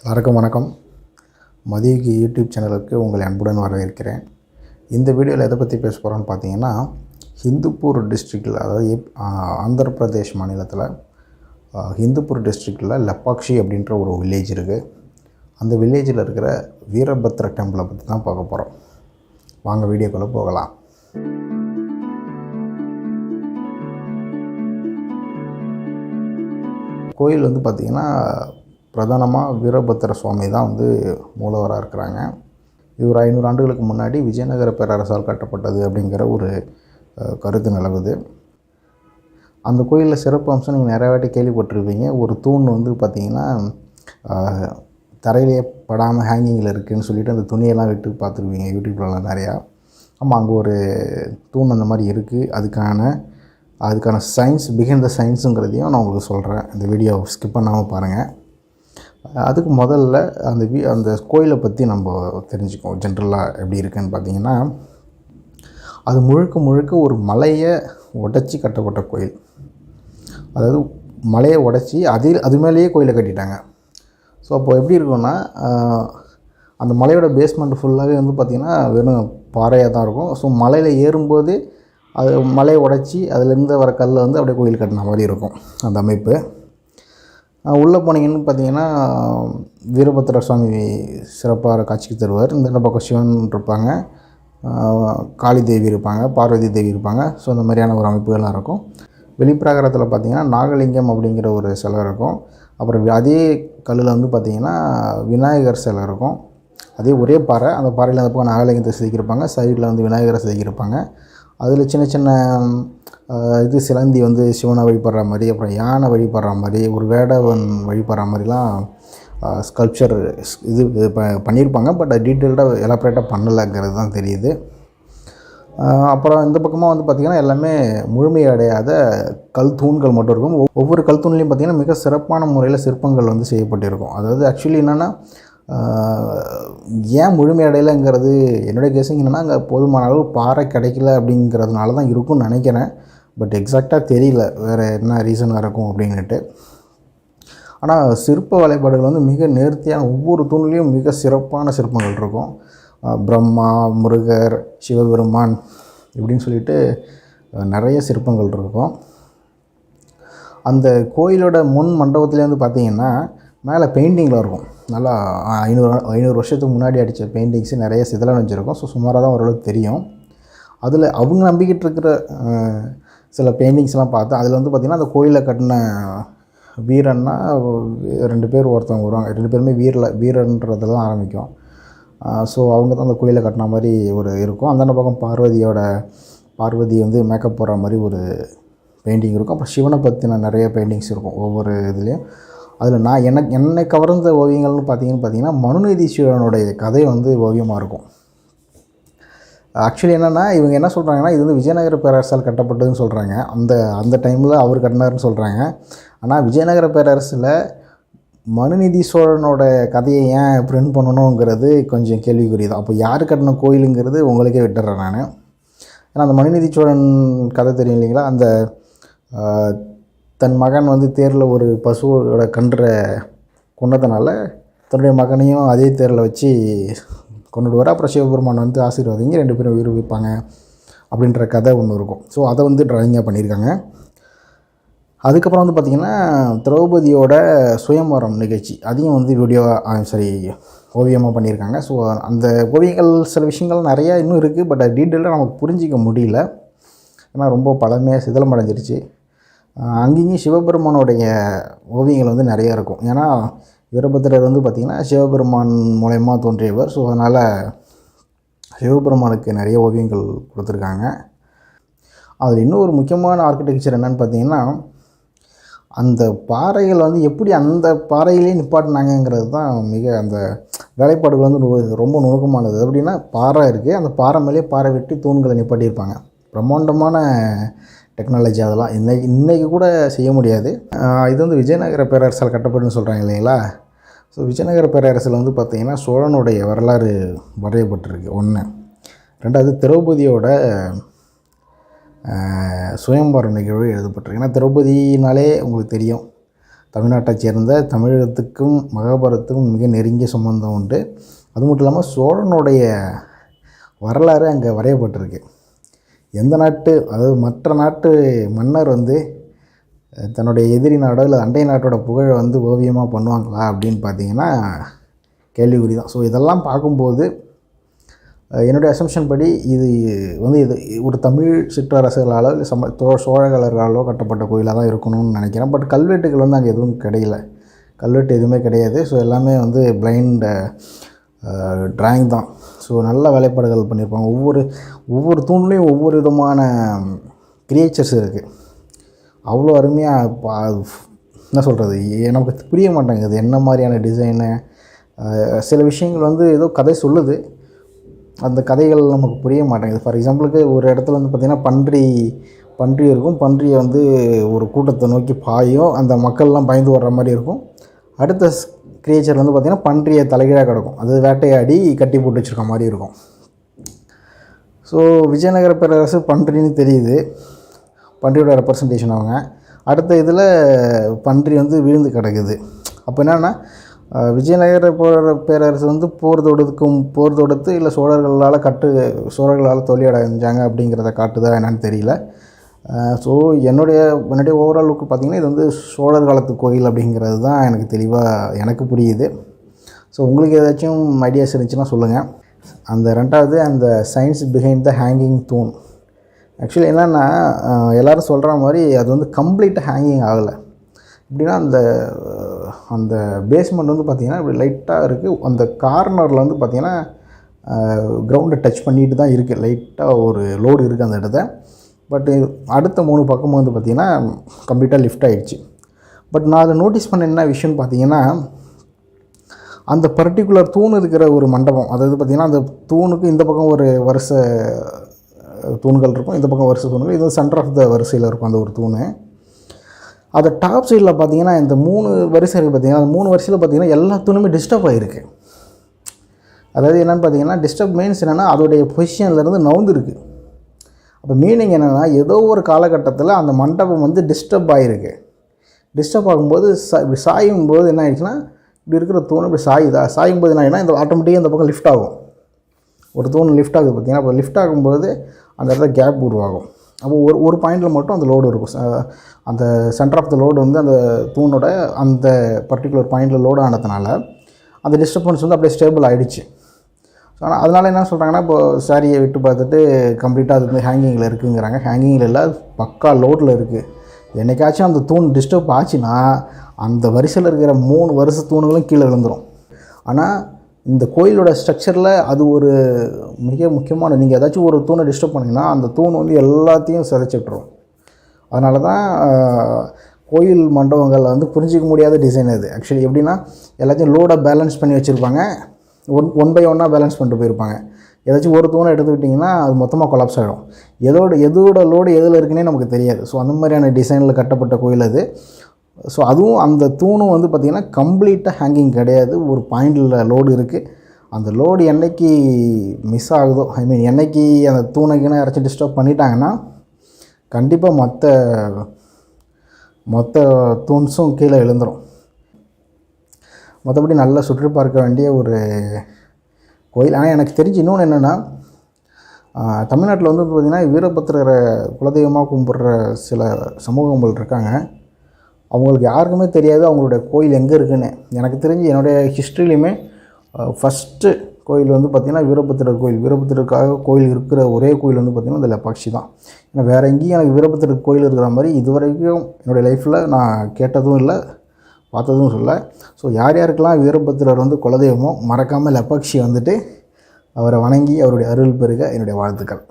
எல்லாருக்கும் வணக்கம். மதியக்கு யூடியூப் சேனலுக்கு உங்களை அன்புடன் வரவேற்கிறேன். இந்த வீடியோவில் எதை பற்றி பேச போகிறோன்னு பார்த்தீங்கன்னா, ஹிந்துப்பூர் டிஸ்ட்ரிக்டில், அதாவது ஆந்திர பிரதேஷ் மாநிலத்தில் ஹிந்துப்பூர் டிஸ்ட்ரிக்டில் லப்பாக்ஷி அப்படின்ற ஒரு வில்லேஜ் இருக்குது. அந்த வில்லேஜில் இருக்கிற வீரபத்ர டெம்பிளை பற்றி தான் பார்க்க போகிறோம். வாங்க வீடியோக்குள்ளே போகலாம். கோயில் வந்து பார்த்திங்கன்னா, பிரதானமாக வீரபத்ர சுவாமி தான் மூலவராக இருக்கிறாங்க. இது ஒரு 500 ஆண்டுகளுக்கு முன்னாடி விஜயநகர பேரரசால் கட்டப்பட்டது அப்படிங்கிற ஒரு கருத்து நிலவுது. அந்த கோயிலில் சிறப்பு அம்சம் நீங்கள் நிறைய வாட்டி கேள்விப்பட்டிருப்பீங்க. ஒரு தூண் பார்த்திங்கன்னா தரையிலே படாமல் ஹேங்கிங்கில் இருக்குதுன்னு சொல்லிவிட்டு அந்த துணியெல்லாம் விட்டு பார்த்துருவீங்க யூடியூப்லலாம் நிறையா. ஆமாம், அங்கே ஒரு தூண் அந்த மாதிரி இருக்குது. அதுக்கான சயின்ஸ், பிஹைண்ட் த சயின்ஸுங்கிறதையும் நான் உங்களுக்கு சொல்கிறேன். இந்த வீடியோ ஸ்கிப் பண்ணாமல் பாருங்கள். அதுக்கு முதல்ல அந்த கோயிலை பற்றி நம்ம தெரிஞ்சுக்குவோம். ஜென்ரலாக எப்படி இருக்குதுன்னு பார்த்தீங்கன்னா, அது முழுக்க ஒரு மலையை உடைச்சி கட்டப்பட்ட கோயில். அதாவது மலையை உடைச்சி அது மேலேயே கோயிலை கட்டிட்டாங்க. ஸோ அப்போது எப்படி இருக்குன்னா, அந்த மலையோட பேஸ்மெண்ட் ஃபுல்லாகவே பார்த்திங்கன்னா வெறும் பாறையாக தான் இருக்கும். ஸோ மலையில் ஏறும்போது அது மலையை உடைச்சி அதுலேருந்து வர கல்லை அப்படியே கோயில் கட்டின மாதிரி இருக்கும் அந்த அமைப்பு. உள்ளே போனீங்கன்னு பார்த்தீங்கன்னா, வீரபத்ர சுவாமி சிறப்பாக காட்சிக்கு தருவார். இந்த பக்கம் சிவன் இருப்பாங்க, காளி தேவி இருப்பாங்க, பார்வதி தேவி இருப்பாங்க. ஸோ இந்த மாதிரியான ஒரு அமைப்புகள்லாம் இருக்கும். வெளிப்பிராகாரத்தில் பார்த்திங்கன்னா நாகலிங்கம் அப்படிங்கிற ஒரு சிலை இருக்கும். அப்புறம் அதே கல்லில் பார்த்திங்கன்னா விநாயகர் சிலை இருக்கும். அதே ஒரே பாறை, அந்த பாறையில் அந்த பக்கம் நாகலிங்கத்தை செதுக்கியிருப்பாங்க, சைடில் விநாயகரை செதுக்கியிருப்பாங்க. அதில் சின்ன சின்ன சிலந்தி சிவனை வழிபடுற மாதிரி, அப்புறம் யானை வழிபடுற மாதிரி, ஒரு வேடவன் வழிபடுற மாதிரிலாம் ஸ்கல்ப்சர் பண்ணியிருப்பாங்க. பட் டீட்டெயில்டாக எலாபரேட்டாக பண்ணலைங்கிறது தான் தெரியுது. அப்புறம் இந்த பக்கமாக பார்த்திங்கன்னா எல்லாமே முழுமையடையாத கல் தூண்கள் மட்டும் இருக்கும். ஒவ்வொரு கல் தூண்லேயும் பார்த்திங்கன்னா மிக சிறப்பான முறையில் சிற்பங்கள் செய்யப்பட்டிருக்கும். அதாவது ஆக்சுவலி என்னென்னா, ஏன் முழுமையடையலைங்கிறது என்னுடைய கெஸிங் என்னென்னா, அங்கே போதுமான அளவு பாறை கிடைக்கல அப்படிங்கிறதுனால தான் இருக்கும்னு நினைக்கிறேன். பட் எக்ஸாக்டாக தெரியல வேறு என்ன ரீசனாக இருக்கும் அப்படின்ட்டு. ஆனால் சிற்ப வேலைப்பாடுகள் மிக நேர்த்தியான, ஒவ்வொரு தூண்லேயும் மிக சிறப்பான சிற்பங்கள் இருக்கும். பிரம்மா, முருகர், சிவபெருமான் இப்படின்னு சொல்லிட்டு நிறைய சிற்பங்கள் இருக்கும். அந்த கோயிலோட முன் மண்டபத்துலேருந்து பார்த்திங்கன்னா மேலே பெயிண்டிங்கில் இருக்கும். நல்லா 500 வருஷத்துக்கு முன்னாடி அடித்த பெயிண்டிங்ஸு நிறைய சிதலடைஞ்சிருக்கும். ஸோ சுமாராக தான் ஓரளவுக்கு தெரியும். அதில் அவங்க நம்பிக்கிட்டு இருக்கிற சில பெயிண்டிங்ஸ்லாம் பார்த்து அதில் பார்த்திங்கன்னா அந்த கோயிலில் கட்டின வீரன்னா 2 பேர் ஒருத்தவங்க வருவாங்க. 2 பேருமே வீரன்றதெல்லாம் ஆரம்பிக்கும். ஸோ அவங்க தான் அந்த கோயிலை கட்டின மாதிரி ஒரு இருக்கும். அந்த பக்கம் பார்வதி மேக்கப் போடுற மாதிரி ஒரு பெயிண்டிங் இருக்கும். அப்புறம் சிவனை பற்றின நிறைய பெயிண்டிங்ஸ் இருக்கும் ஒவ்வொரு இதுலேயும். அதில் என்னை கவர்ந்த ஓவியங்கள்னு பார்த்தீங்கன்னா மனுநீதீஸ்வரனுடைய கதை ஓவியமாக இருக்கும். ஆக்சுவலி என்னென்னா, இவங்க என்ன சொல்கிறாங்கன்னா, இது விஜயநகர பேரரசால் கட்டப்பட்டதுன்னு சொல்கிறாங்க. அந்த டைமில் அவர் கட்டினார்னு சொல்கிறாங்க. ஆனால் விஜயநகர பேரரசில் மனுநீதி சோழனோட கதையை ஏன் பிரிண்ட் பண்ணணுங்கிறது கொஞ்சம் கேள்விக்குறி தான். அப்போ யார் கட்டின கோயிலுங்கிறது உங்களுக்கே விட்டுறேன் நான். ஏன்னா அந்த மனுநீதி சோழன் கதை தெரியும் இல்லைங்களா, அந்த தன் மகன் தேரில் ஒரு பசுவோட கன்றை கொண்டதுனால தன்னுடைய மகனையும் அதே தேரில் வச்சு கொண்டுடுவார். அப்புறம் சிவபெருமான் ஆசீர்வாதிங்க 2 பேரும் உயிர் வைப்பாங்க அப்படின்ற கதை ஒன்று இருக்கும். ஸோ அதை ட்ராயிங்காக பண்ணியிருக்காங்க. அதுக்கப்புறம் பார்த்திங்கன்னா திரௌபதியோட சுயம்வரம் நிகழ்ச்சி அதையும் ஓவியமாக பண்ணியிருக்காங்க. ஸோ அந்த ஓவியங்கள் சில விஷயங்கள் நிறையா இன்னும் இருக்குது. பட் டீட்டெயிலாக நமக்கு புரிஞ்சிக்க முடியல. ஏன்னா ரொம்ப பழமையாக சிதலம் அடைஞ்சிருச்சு. அங்கேயும் சிவபெருமானுடைய ஓவியங்கள் நிறையா இருக்கும். ஏன்னா வீரபத்ரர் பார்த்திங்கன்னா சிவபெருமான் மூலயமா தோன்றியவர். ஸோ அதனால் சிவபெருமானுக்கு நிறைய ஓவியங்கள் கொடுத்துருக்காங்க. அதில் இன்னும் ஒரு முக்கியமான ஆர்கிடெக்சர் என்னென்னு பார்த்திங்கன்னா, அந்த பாறைகள் எப்படி அந்த பாறையிலே நிப்பாட்டினாங்கிறது தான் அந்த வேலைப்பாடுகள் ரொம்ப நுணுக்கமானது. அப்படின்னா பாறை இருக்குது, அந்த பாறை மேலே பாறை வெட்டி தூண்களை நிப்பாட்டியிருப்பாங்க. பிரம்மாண்டமான டெக்னாலஜி. அதெல்லாம் இன்றைக்கி கூட செய்ய முடியாது. இது விஜயநகர பேரரசால் கட்டப்படுன்னு சொல்கிறாங்க இல்லைங்களா. ஸோ விஜயநகர பேரரசில் பார்த்திங்கன்னா சோழனுடைய வரலாறு வரையப்பட்டிருக்கு 1. 2வது திரௌபதியோட சுயம்வர நிகழ்வு எழுதப்பட்டிருக்கு. ஏன்னா திரௌபதினாலே உங்களுக்கு தெரியும், தமிழ்நாட்டைச் சேர்ந்த தமிழகத்துக்கும் மகாபாரதத்துக்கும் மிக நெருங்கிய சம்பந்தம் உண்டு. அது மட்டும் இல்லாமல் சோழனுடைய வரலாறு அங்கே வரையப்பட்டிருக்கு. எந்த நாட்டு, அதாவது மற்ற நாட்டு மன்னர் தன்னுடைய எதிரி நாடோ இல்லை அண்டை நாட்டோட புகழை ஓவியமாக பண்ணுவாங்களா அப்படின்னு பார்த்தீங்கன்னா கேள்விக்குறி தான். ஸோ இதெல்லாம் பார்க்கும்போது என்னுடைய அசம்ஷன் படி இது இது ஒரு தமிழ் சிற்றரசுகளாலோ இல்லை சோழர்களாலோ கட்டப்பட்ட கோயிலாக தான் இருக்கணும்னு நினைக்கிறேன். பட் கல்வெட்டுகள் அங்கே எதுவும் கிடைக்கல, கல்வெட்டு எதுவுமே கிடையாது. ஸோ எல்லாமே பிளைண்ட் ட்ராயிங் தான். ஸோ நல்ல வேலைப்பாடுகள் பண்ணியிருப்பாங்க. ஒவ்வொரு தூண்லேயும் ஒவ்வொரு விதமான கிரியேச்சர்ஸ் இருக்குது. அவ்வளோ அருமையாக என்ன சொல்கிறது, நமக்கு புரிய மாட்டேங்குது என்ன மாதிரியான டிசைனு. சில விஷயங்கள் ஏதோ கதை சொல்லுது, அந்த கதைகள் நமக்கு புரிய மாட்டேங்குது. ஃபார் எக்ஸாம்பிளுக்கு ஒரு இடத்துல பார்த்திங்கன்னா பன்றி இருக்கும். பன்றியை ஒரு கூட்டத்தை நோக்கி பாயும், அந்த மக்கள்லாம் பயந்து வர்ற மாதிரி இருக்கும். அடுத்த கிரியேச்சர் பார்த்திங்கன்னா பன்றியை தலைகீழாக கிடக்கும், அது வேட்டையாடி கட்டி போட்டு வச்சுருக்க மாதிரி இருக்கும். ஸோ விஜயநகர பேரரசு பன்றின்னு தெரியுது, பன்றியோட ரெப்ரசன்டேஷன் அவங்க. அடுத்த இதில் பன்றி விழுந்து கிடக்குது. அப்போ என்னென்னா விஜயநகர பேரரசு போர் தொடுத்து இல்லை சோழர்களால் தோல்வி அடைஞ்சாங்க அப்படிங்கிறத காட்டுதா என்னன்னு தெரியல. ஸோ என்னுடைய ஓவரால் லுக்கு பார்த்திங்கன்னா இது சோழர் காலத்து கோயில் அப்படிங்கிறது தான் எனக்கு தெளிவாக எனக்கு புரியுது. ஸோ உங்களுக்கு ஏதாச்சும் ஐடியாஸ் இருந்துச்சுன்னா சொல்லுங்கள். அந்த ரெண்டாவது அந்த சயின்ஸ் பிஹைண்ட் த ஹேங்கிங் தூண், ஆக்சுவலி என்னென்னா எல்லோரும் சொல்கிற மாதிரி அது கம்ப்ளீட்டாக ஹேங்கிங் ஆகலை. எப்படின்னா அந்த பேஸ்மெண்ட் பார்த்திங்கன்னா இப்படி லைட்டாக இருக்குது. அந்த கார்னரில் பார்த்திங்கன்னா கிரவுண்டை டச் பண்ணிட்டு தான் இருக்குது, லைட்டாக ஒரு லோடு இருக்குது அந்த இடத்த. பட் அடுத்த 3 பக்கமும் பார்த்திங்கன்னா கம்ப்ளீட்டாக லிஃப்ட் ஆகிடுச்சு. பட் நான் அதை நோட்டீஸ் பண்ண என்ன விஷயம்னு பார்த்திங்கன்னா, அந்த பர்டிகுலர் தூண் இருக்கிற ஒரு மண்டபம், அதாவது பார்த்திங்கன்னா அந்த தூணுக்கு இந்த பக்கம் ஒரு வரிசை தூண்கள் இருக்கும், இந்த பக்கம் வரிசை தூண்கள், இது சென்டர் ஆஃப் த வரிசையில் இருக்கும் அந்த ஒரு தூண். அதை டாப் சைடில் பார்த்திங்கன்னா இந்த 3 வரிசை இருக்குது பார்த்திங்கன்னா, அந்த 3 வரிசையில் பார்த்திங்கன்னா எல்லா தூணுமே டிஸ்டர்ப் ஆகிருக்கு. அதாவது என்னென்னு பார்த்திங்கன்னா, டிஸ்டர்ப் மீன்ஸ் என்னென்னா அதோடைய பொசிஷன்லேருந்து நவுந்துருக்கு. அப்போ மீனிங் என்னென்னா ஏதோ ஒரு காலகட்டத்தில் அந்த மண்டபம் டிஸ்டர்ப் ஆகிருக்கு. டிஸ்டர்ப் ஆகும்போது இப்படி சாயும்போது என்ன ஆகிடுச்சுன்னா, இப்படி இருக்கிற தூண் இப்படி சாயும்போது என்ன ஆகிடுனா இந்த ஆட்டோமேட்டிக்காக இந்த பக்கம் லிஃப்ட் ஆகும். ஒரு தூண் லிஃப்ட் ஆகுது பார்த்திங்கன்னா, அப்போ லிஃப்ட் ஆகும்போது அந்த இடத்துல கேப் உருவாகும். அப்போ ஒரு பாயிண்டில் மட்டும் அந்த லோடு இருக்கும். அந்த சென்டர் ஆஃப் த லோடு அந்த தூணோட அந்த பர்டிகுலர் பாயிண்டில் லோடு ஆனதுனால அந்த டிஸ்டர்பன்ஸ் அப்படியே ஸ்டேபிள் ஆகிடுச்சு. ஸோ ஆனால் அதனால் என்ன சொல்கிறாங்கன்னா, இப்போது சாரியை விட்டு பார்த்துட்டு கம்ப்ளீட்டாக அது ஹேங்கிங்கில் இருக்குங்கிறாங்க. ஹேங்கிங்கில் இல்லை, பக்கா லோடில் இருக்குது. என்றைக்காச்சும் அந்த தூண் டிஸ்டர்ப் ஆச்சுன்னா அந்த வரிசையில் இருக்கிற 3 வரிசை தூணுகளும் கீழே விழுந்துடும். ஆனால் இந்த கோயிலோட ஸ்ட்ரக்சரில் அது ஒரு மிக முக்கியமான, நீங்கள் ஏதாச்சும் ஒரு தூணை டிஸ்டர்ப் பண்ணிங்கன்னா அந்த தூண் எல்லாத்தையும் சிதைச்சிட்ரும். அதனால தான் கோயில் மண்டபங்களில் புரிஞ்சிக்க முடியாத டிசைன் அது. ஆக்சுவலி எப்படின்னா எல்லாத்தையும் லோடை பேலன்ஸ் பண்ணி வச்சுருப்பாங்க, ஒன் பை ஒன்னாக பேலன்ஸ் பண்ணிட்டு போயிருப்பாங்க. ஏதாச்சும் ஒரு தூணை எடுத்துக்கிட்டிங்கன்னா அது மொத்தமாக கொலாப்ஸ் ஆகிடும். எதோட லோடு எதில் இருக்குன்னே நமக்கு தெரியாது. ஸோ அந்த மாதிரியான டிசைனில் கட்டப்பட்ட கோயில் அது. ஸோ அதுவும் அந்த தூணும் பார்த்திங்கன்னா கம்ப்ளீட்டாக ஹேங்கிங் கிடையாது, ஒரு பாயிண்டில் லோடு இருக்குது. அந்த லோடு என்றைக்கு மிஸ் ஆகுதோ, என்றைக்கு அந்த தூணைக்குன்னு யாராச்சும் டிஸ்டர்ப் பண்ணிட்டாங்கன்னா கண்டிப்பாக மொத்த தூண்ஸும் கீழே எழுந்துடும். மற்றபடி நல்லா சுற்றி பார்க்க வேண்டிய ஒரு கோயில். ஆனால் எனக்கு தெரிஞ்சு இன்னொன்று என்னென்னா, தமிழ்நாட்டில் பார்த்திங்கன்னா வீரபத்திரரை குலதெய்வமாக கும்பிட்ற சில சமூகங்கள் இருக்காங்க. அவங்களுக்கு யாருக்குமே தெரியாது அவங்களுடைய கோயில் எங்கே இருக்குதுன்னு. எனக்கு தெரிஞ்சு என்னுடைய ஹிஸ்ட்ரியிலையுமே ஃபஸ்ட்டு கோயில் பார்த்திங்கன்னா வீரபத்திரர் கோயில். வீரபத்திரருக்காக கோயில் இருக்கிற ஒரே கோயில் பார்த்திங்கன்னா இந்த லெப்பாக்ஷி தான். ஏன்னா வேறு எங்கேயும் எனக்கு வீரபத்திரர் கோயில் இருக்கிற மாதிரி இதுவரைக்கும் என்னுடைய லைஃப்பில் நான் கேட்டதும் இல்லை, பார்த்ததும் சொல்ல. ஸோ யார் யாருக்கெல்லாம் வீரபத்திரர் குலதெய்வமோ மறக்காமல் லெப்பாக்ஷி அவரை வணங்கி அவருடைய அருள் பெறுக என்னுடைய வாழ்த்துக்கள்.